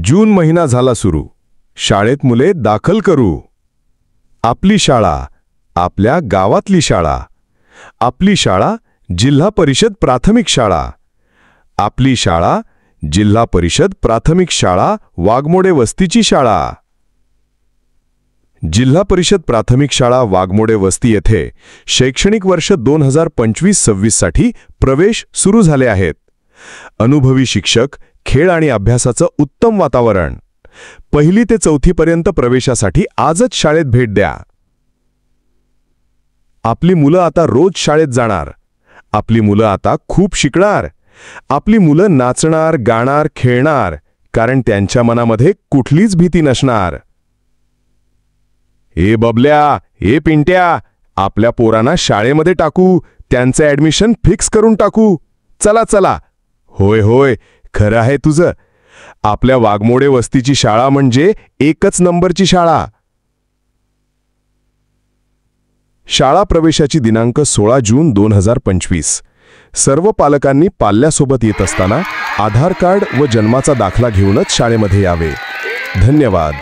जून महिना झाला सुरू. शाळेत मुले दाखल करू. आपली शाळा, आपल्या गावातली शाळा. आपली शाळा जिल्हा परिषद प्राथमिक शाळा. आपली शाळा जिल्हा परिषद प्राथमिक शाळा वाघमोडे वस्तीची शाळा. जिल्हा परिषद प्राथमिक शाळा वाघमोडे वस्ती येथे शैक्षणिक वर्ष 2025-26 साठी प्रवेश सुरू झाले आहेत. अनुभवी शिक्षक, खेळ आणि अभ्यासाचं उत्तम वातावरण. 1ली ते 4थी पर्यंत प्रवेशासाठी आजच शाळेत भेट द्या. आपली मुलं आता रोज शाळेत जाणार. आपली मुलं आता खूप शिकणार. आपली मुलं नाचणार, गाणार, खेळणार, कारण त्यांच्या मनामध्ये कुठलीच भीती नसणार. ए बबल्या, ए पिंट्या, आपल्या पोरांना शाळेमध्ये टाकू, त्यांचं ॲडमिशन फिक्स करून टाकू. चला चला. होय होय, खरं आहे तुझं. आपल्या वाघमोडे वस्तीची शाळा म्हणजे एकच नंबरची शाळा. शाळा प्रवेशाची दिनांक 16 जून 2025. सर्व पालकांनी पाल्यासोबत येत असताना आधार कार्ड व जन्माचा दाखला घेऊनच शाळेमध्ये यावे. धन्यवाद.